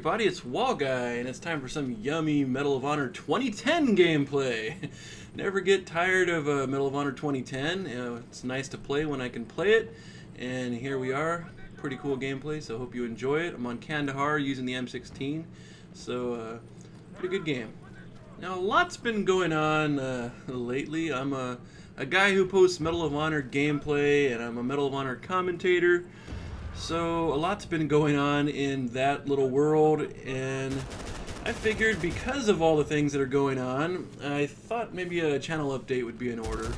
everybody, it's Wallguy, and it's time for some yummy Medal of Honor 2010 gameplay. Never get tired of Medal of Honor 2010. It's nice to play when I can play it, and here we are. Pretty cool gameplay, so I hope you enjoy it. I'm on Kandahar using the M16, so pretty good game. Now, a lot's been going on lately. I'm a guy who posts Medal of Honor gameplay, and I'm a Medal of Honor commentator. So a lot's been going on in that little world, and I figured because of all the things that are going on, I thought maybe a channel update would be in order.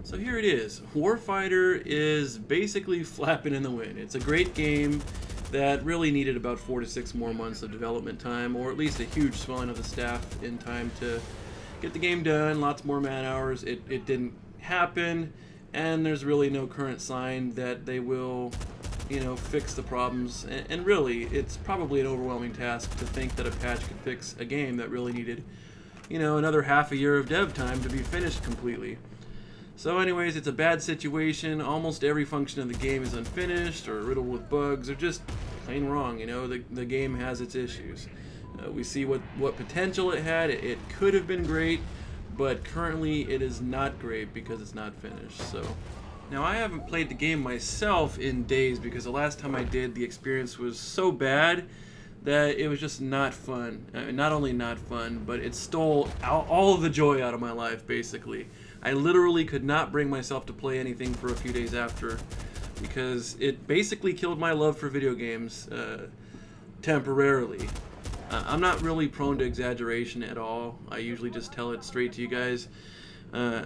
So here it is. Warfighter is basically flapping in the wind. It's a great game that really needed about 4 to 6 more months of development time, or at least a huge swelling of the staff in time to get the game done, lots more man hours. It didn't happen, and there's really no current sign that they will, you know, fix the problems. And really, it's probably an overwhelming task to think that a patch could fix a game that really needed, you know, another half a year of dev time to be finished completely. So anyways, it's a bad situation. Almost every function of the game is unfinished or riddled with bugs or just plain wrong. You know, the game has its issues. We see what potential it had. It could have been great, but currently it is not great because it's not finished. So now, I haven't played the game myself in days because the last time I did, the experience was so bad that it was just not fun. Not only not fun, but it stole all of the joy out of my life, basically. I literally could not bring myself to play anything for a few days after because it basically killed my love for video games temporarily. I'm not really prone to exaggeration at all. I usually just tell it straight to you guys.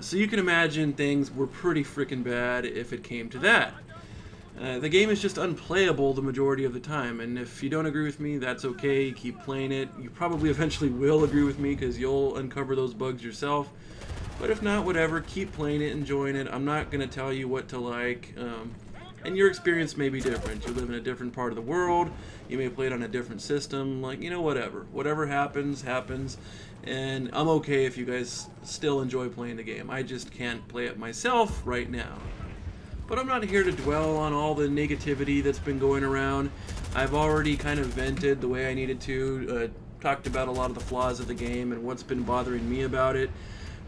So you can imagine things were pretty freaking bad if it came to that. The game is just unplayable the majority of the time, and if you don't agree with me, that's okay. Keep playing it. You probably eventually will agree with me because you'll uncover those bugs yourself. But if not, whatever, keep playing it, enjoying it. I'm not going to tell you what to like, and your experience may be different. You live in a different part of the world. You may play it on a different system. Like, you know, whatever. Whatever happens, happens. And I'm okay if you guys still enjoy playing the game. I just can't play it myself right now. But I'm not here to dwell on all the negativity that's been going around. I've already kind of vented the way I needed to, talked about a lot of the flaws of the game and what's been bothering me about it.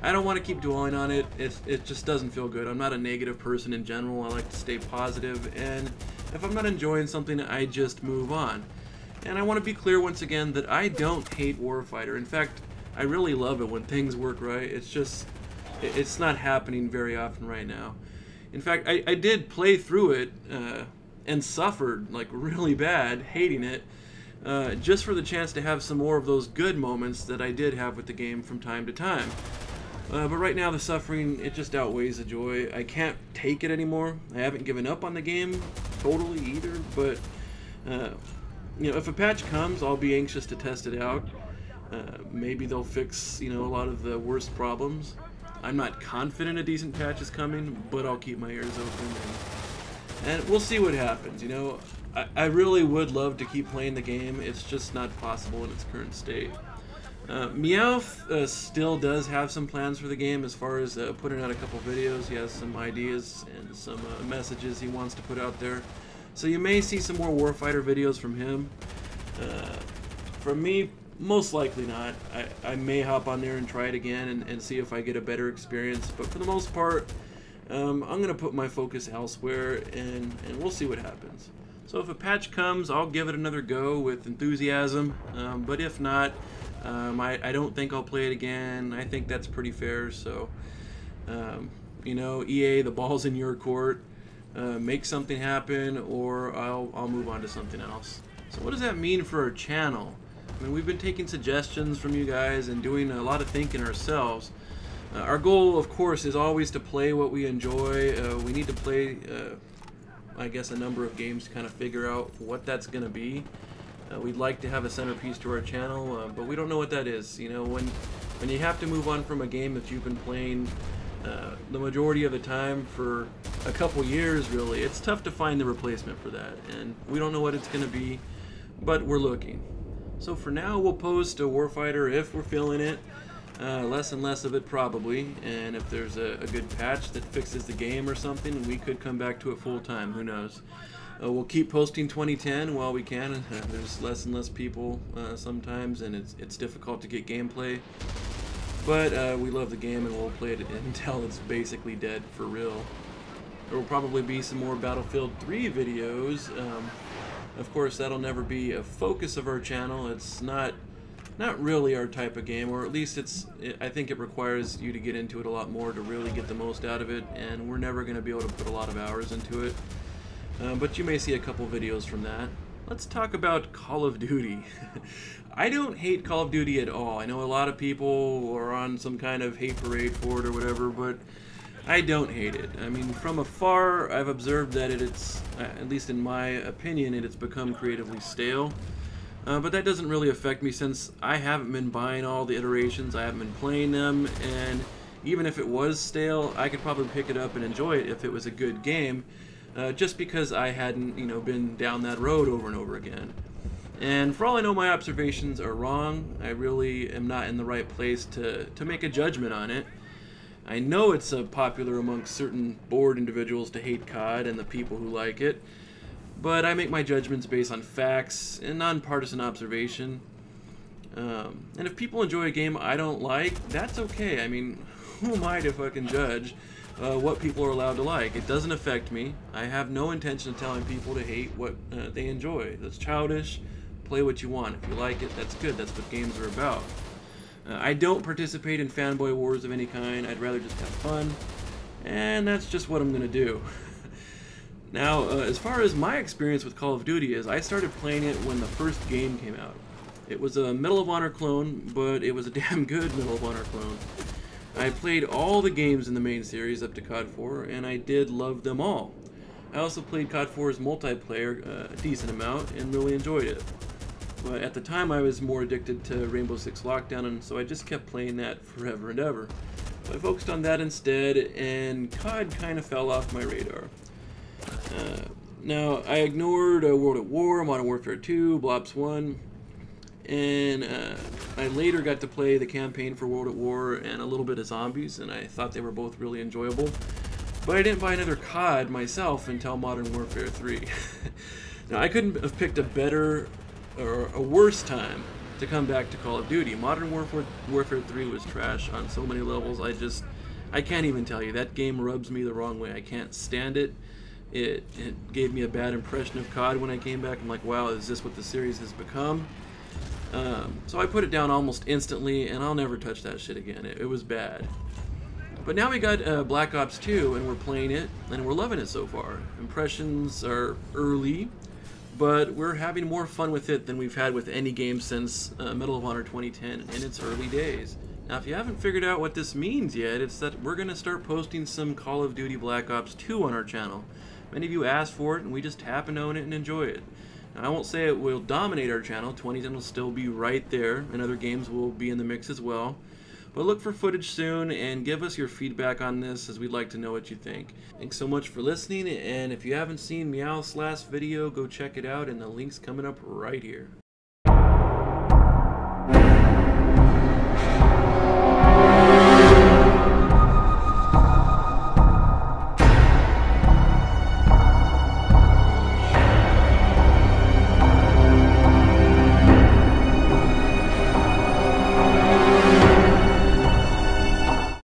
I don't want to keep dwelling on it. It just doesn't feel good. I'm not a negative person in general. I like to stay positive, and if I'm not enjoying something, I just move on. And I want to be clear once again that I don't hate Warfighter. In fact, I really love it when things work right. It's just, it's not happening very often right now. In fact, I did play through it and suffered like really bad, hating it, just for the chance to have some more of those good moments that I did have with the game from time to time. But right now the suffering, it just outweighs the joy. I can't take it anymore. I haven't given up on the game totally either, but you know, if a patch comes, I'll be anxious to test it out. Maybe they'll fix, you know, a lot of the worst problems. I'm not confident a decent patch is coming, but I'll keep my ears open, and we'll see what happens. You know, I really would love to keep playing the game. It's just not possible in its current state. Meowth still does have some plans for the game as far as putting out a couple videos. He has some ideas and some messages he wants to put out there. So you may see some more Warfighter videos from him. From me, most likely not. I may hop on there and try it again and see if I get a better experience. But for the most part, I'm going to put my focus elsewhere, and we'll see what happens. So if a patch comes, I'll give it another go with enthusiasm. But if not, I don't think I'll play it again. I think that's pretty fair. So, you know, EA, the ball's in your court. Make something happen, or I'll move on to something else. So what does that mean for our channel? I mean, we've been taking suggestions from you guys and doing a lot of thinking ourselves. Our goal, of course, is always to play what we enjoy. We need to play, I guess, a number of games to kind of figure out what that's going to be. We'd like to have a centerpiece to our channel, but we don't know what that is. You know, when you have to move on from a game that you've been playing the majority of the time for a couple years, really, it's tough to find the replacement for that. And we don't know what it's going to be, but we're looking. So for now, we'll post a Warfighter if we're feeling it. Less and less of it probably, and if there's a good patch that fixes the game or something, we could come back to it full time, who knows. We'll keep posting 2010 while we can. There's less and less people sometimes, and it's difficult to get gameplay. But we love the game, and we'll play it until it's basically dead for real. There will probably be some more Battlefield 3 videos. Of course, that'll never be a focus of our channel. It's not really our type of game, or at least I think it requires you to get into it a lot more to really get the most out of it, and we're never going to be able to put a lot of hours into it. But you may see a couple videos from that. Let's talk about Call of Duty. I don't hate Call of Duty at all. I know a lot of people are on some kind of hate parade for it or whatever, but I don't hate it. I mean, from afar, I've observed that it's, at least in my opinion, it's become creatively stale. But that doesn't really affect me since I haven't been buying all the iterations, I haven't been playing them, and even if it was stale, I could probably pick it up and enjoy it if it was a good game, just because I hadn't, been down that road over and over again. And for all I know, my observations are wrong. I really am not in the right place to make a judgment on it. I know it's popular amongst certain bored individuals to hate COD and the people who like it, but I make my judgments based on facts and nonpartisan observation. And if people enjoy a game I don't like, that's okay. I mean, who am I to fucking judge what people are allowed to like? It doesn't affect me. I have no intention of telling people to hate what they enjoy. That's childish. Play what you want. If you like it, that's good. That's what games are about. I don't participate in fanboy wars of any kind. I'd rather just have fun. And that's just what I'm going to do. Now, as far as my experience with Call of Duty is, I started playing it when the first game came out. It was a Medal of Honor clone, but it was a damn good Medal of Honor clone. I played all the games in the main series up to COD 4, and I did love them all. I also played COD 4's multiplayer a decent amount and really enjoyed it. But at the time I was more addicted to Rainbow Six Lockdown, and so I just kept playing that forever and ever. So I focused on that instead, and COD kind of fell off my radar. Now, I ignored World at War, Modern Warfare 2, Blops 1, and I later got to play the campaign for World at War and a little bit of Zombies, and I thought they were both really enjoyable. But I didn't buy another COD myself until Modern Warfare 3. Now, I couldn't have picked a better or a worse time to come back to Call of Duty. Modern Warfare 3 was trash on so many levels. I can't even tell you. That game rubs me the wrong way. I can't stand it. It gave me a bad impression of COD when I came back. I'm like, wow, is this what the series has become? So I put it down almost instantly, and I'll never touch that shit again. It was bad. But now we got Black Ops 2, and we're playing it, and we're loving it so far. Impressions are early, but we're having more fun with it than we've had with any game since Medal of Honor 2010 in its early days. Now, if you haven't figured out what this means yet, it's that we're going to start posting some Call of Duty Black Ops 2 on our channel. Many of you asked for it, and we just happen to own it and enjoy it. Now, I won't say it will dominate our channel. 2010 will still be right there, and other games will be in the mix as well. But look for footage soon, and give us your feedback on this, as we'd like to know what you think. Thanks so much for listening, and if you haven't seen Meowth's last video, go check it out, and the link's coming up right here.